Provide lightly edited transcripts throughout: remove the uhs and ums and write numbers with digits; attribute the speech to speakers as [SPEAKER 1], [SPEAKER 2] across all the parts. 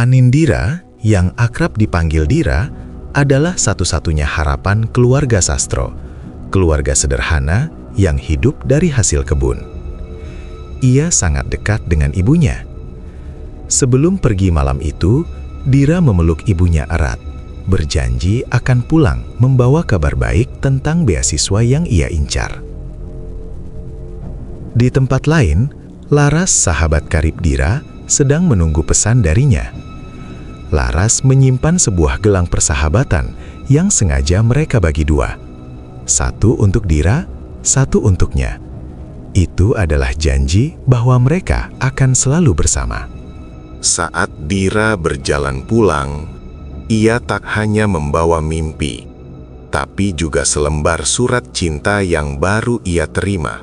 [SPEAKER 1] Anindira, yang akrab dipanggil Dira, adalah satu-satunya harapan keluarga Sastro, keluarga sederhana yang hidup dari hasil kebun. Ia sangat dekat dengan ibunya. Sebelum pergi malam itu, Dira memeluk ibunya erat, berjanji akan pulang membawa kabar baik tentang beasiswa yang ia incar. Di tempat lain, Laras, sahabat karib Dira, sedang menunggu pesan darinya. Laras menyimpan sebuah gelang persahabatan yang sengaja mereka bagi dua. Satu untuk Dira, satu untuknya. Itu adalah janji bahwa mereka akan selalu bersama.
[SPEAKER 2] Saat Dira berjalan pulang, ia tak hanya membawa mimpi, tapi juga selembar surat cinta yang baru ia terima.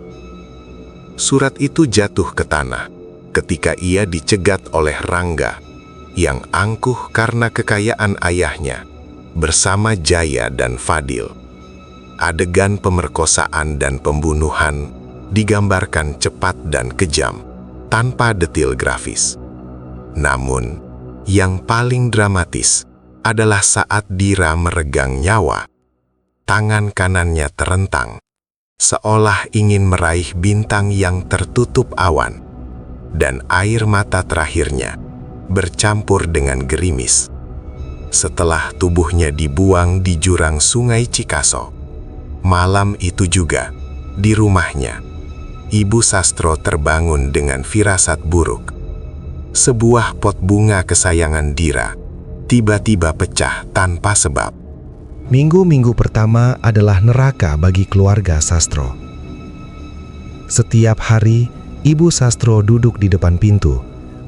[SPEAKER 2] Surat itu jatuh ke tanah ketika ia dicegat oleh Rangga, yang angkuh karena kekayaan ayahnya, bersama Jaya dan Fadil. Adegan pemerkosaan dan pembunuhan digambarkan cepat dan kejam, tanpa detil grafis. Namun, yang paling dramatis adalah saat Dira meregang nyawa. Tangan kanannya terentang, seolah ingin meraih bintang yang tertutup awan, dan air mata terakhirnya bercampur dengan gerimis. Setelah tubuhnya dibuang di jurang Sungai Cikaso, malam itu juga, di rumahnya, Ibu Sastro terbangun dengan firasat buruk. Sebuah pot bunga kesayangan Dira tiba-tiba pecah tanpa sebab.
[SPEAKER 3] Minggu-minggu pertama adalah neraka bagi keluarga Sastro. Setiap hari, Ibu Sastro duduk di depan pintu,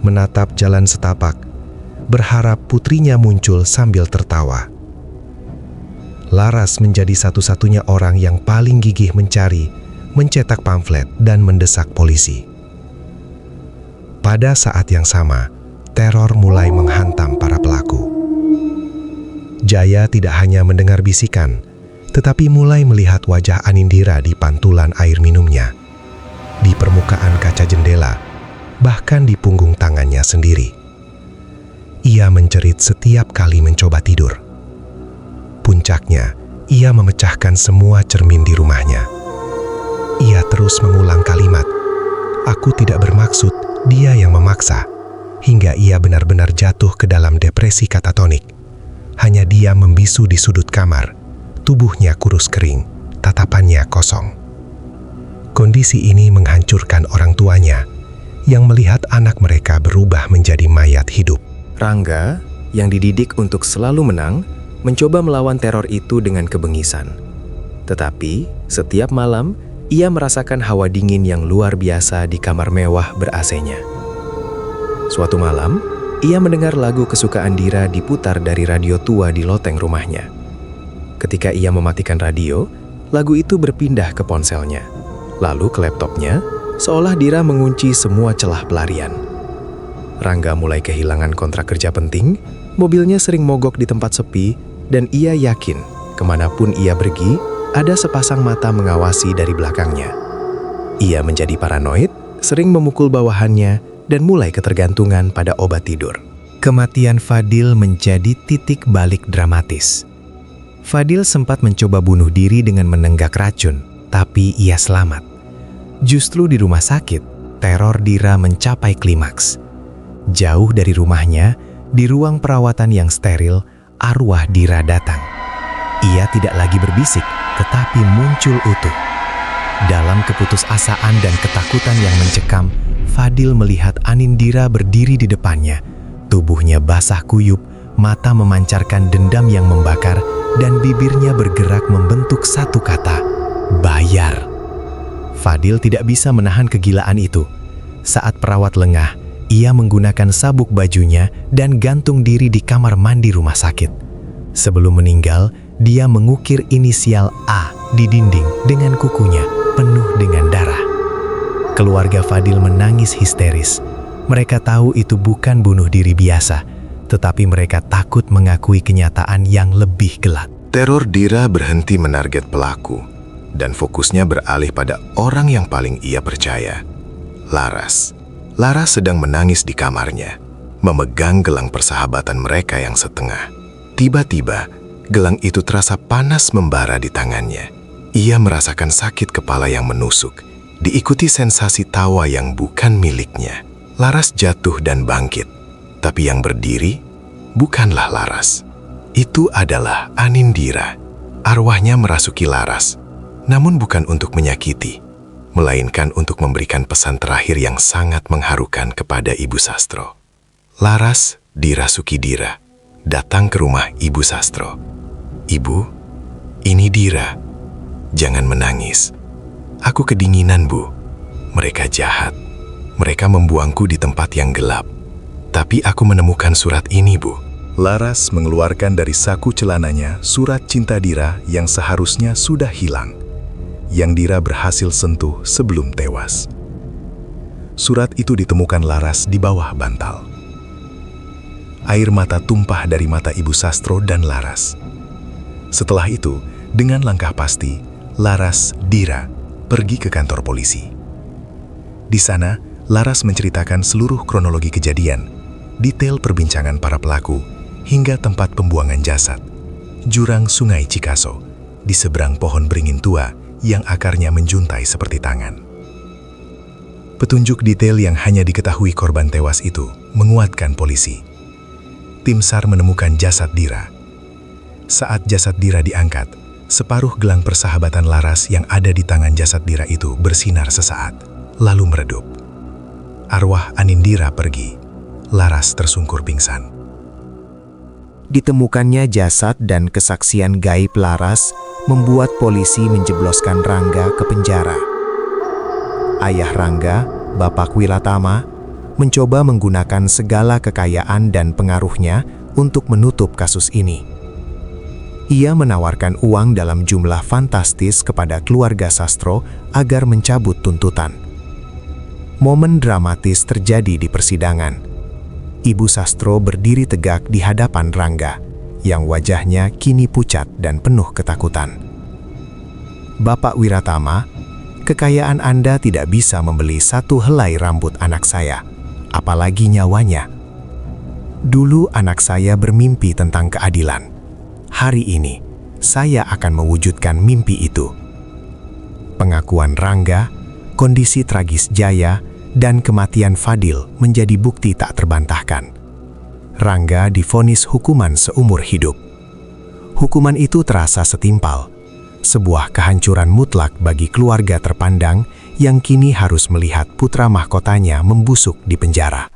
[SPEAKER 3] menatap jalan setapak, berharap putrinya muncul sambil tertawa. Laras menjadi satu-satunya orang yang paling gigih mencari, mencetak pamflet, dan mendesak polisi. Pada saat yang sama, teror mulai menghantam para pelaku. Jaya tidak hanya mendengar bisikan, tetapi mulai melihat wajah Anindira di pantulan air minumnya, di permukaan kaca jendela, bahkan di punggung tangannya sendiri. Ia menjerit setiap kali mencoba tidur. Puncaknya, ia memecahkan semua cermin di rumahnya. Ia terus mengulang kalimat, "Aku tidak bermaksud, dia yang memaksa," hingga ia benar-benar jatuh ke dalam depresi katatonik. Hanya dia membisu di sudut kamar, tubuhnya kurus kering, tatapannya kosong. Kondisi ini menghancurkan orang tuanya, yang melihat anak mereka berubah menjadi mayat hidup.
[SPEAKER 4] Rangga, yang dididik untuk selalu menang, mencoba melawan teror itu dengan kebengisan. Tetapi, setiap malam, ia merasakan hawa dingin yang luar biasa di kamar mewah ber-AC-nya. Suatu malam, ia mendengar lagu kesukaan Dira diputar dari radio tua di loteng rumahnya. Ketika ia mematikan radio, lagu itu berpindah ke ponselnya, lalu ke laptopnya, seolah Dira mengunci semua celah pelarian. Rangga mulai kehilangan kontrak kerja penting, mobilnya sering mogok di tempat sepi, dan ia yakin kemanapun ia pergi, ada sepasang mata mengawasi dari belakangnya. Ia menjadi paranoid, sering memukul bawahannya, dan mulai ketergantungan pada obat tidur. Kematian Fadil menjadi titik balik dramatis. Fadil sempat mencoba bunuh diri dengan menenggak racun, tapi ia selamat. Justru di rumah sakit, teror Dira mencapai klimaks. Jauh dari rumahnya, di ruang perawatan yang steril, arwah Dira datang. Ia tidak lagi berbisik, tetapi muncul utuh. Dalam keputusasaan dan ketakutan yang mencekam, Fadil melihat Anindira berdiri di depannya. Tubuhnya basah kuyup, mata memancarkan dendam yang membakar, dan bibirnya bergerak membentuk satu kata, "Bayar." Fadil tidak bisa menahan kegilaan itu. Saat perawat lengah, ia menggunakan sabuk bajunya dan gantung diri di kamar mandi rumah sakit. Sebelum meninggal, dia mengukir inisial A di dinding dengan kukunya penuh dengan darah. Keluarga Fadil menangis histeris. Mereka tahu itu bukan bunuh diri biasa, tetapi mereka takut mengakui kenyataan yang lebih gelap.
[SPEAKER 2] Teror Dira berhenti menarget pelaku, dan fokusnya beralih pada orang yang paling ia percaya, Laras. Laras sedang menangis di kamarnya, memegang gelang persahabatan mereka yang setengah. Tiba-tiba, gelang itu terasa panas membara di tangannya. Ia merasakan sakit kepala yang menusuk, diikuti sensasi tawa yang bukan miliknya. Laras jatuh dan bangkit, tapi yang berdiri bukanlah Laras. Itu adalah Anindira. Arwahnya merasuki Laras, namun bukan untuk menyakiti, melainkan untuk memberikan pesan terakhir yang sangat mengharukan kepada Ibu Sastro. Laras, dirasuki Dira, datang ke rumah Ibu Sastro. "Ibu, ini Dira. Jangan menangis. Aku kedinginan, Bu. Mereka jahat. Mereka membuangku di tempat yang gelap. Tapi aku menemukan surat ini, Bu."
[SPEAKER 1] Laras mengeluarkan dari saku celananya surat cinta Dira yang seharusnya sudah hilang, yang Dira berhasil sentuh sebelum tewas. Surat itu ditemukan Laras di bawah bantal. Air mata tumpah dari mata Ibu Sastro dan Laras. Setelah itu, dengan langkah pasti, Laras, Dira pergi ke kantor polisi. Di sana, Laras menceritakan seluruh kronologi kejadian, detail perbincangan para pelaku, hingga tempat pembuangan jasad, jurang Sungai Cikaso, di seberang pohon beringin tua yang akarnya menjuntai seperti tangan. Petunjuk detail yang hanya diketahui korban tewas itu menguatkan polisi. Tim SAR menemukan jasad Dira. Saat jasad Dira diangkat, separuh gelang persahabatan Laras yang ada di tangan jasad Dira itu bersinar sesaat, lalu meredup. Arwah Anindira pergi. Laras tersungkur pingsan.
[SPEAKER 4] Ditemukannya jasad dan kesaksian gaib Laras membuat polisi menjebloskan Rangga ke penjara. Ayah Rangga, Bapak Wiratama, mencoba menggunakan segala kekayaan dan pengaruhnya untuk menutup kasus ini. Ia menawarkan uang dalam jumlah fantastis kepada keluarga Sastro agar mencabut tuntutan. Momen dramatis terjadi di persidangan. Ibu Sastro berdiri tegak di hadapan Rangga, yang wajahnya kini pucat dan penuh ketakutan. "Bapak Wiratama, kekayaan Anda tidak bisa membeli satu helai rambut anak saya, apalagi nyawanya. Dulu anak saya bermimpi tentang keadilan. Hari ini, saya akan mewujudkan mimpi itu." Pengakuan Rangga, kondisi tragis Jaya, dan kematian Fadil menjadi bukti tak terbantahkan. Rangga divonis hukuman seumur hidup. Hukuman itu terasa setimpal, sebuah kehancuran mutlak bagi keluarga terpandang yang kini harus melihat putra mahkotanya membusuk di penjara.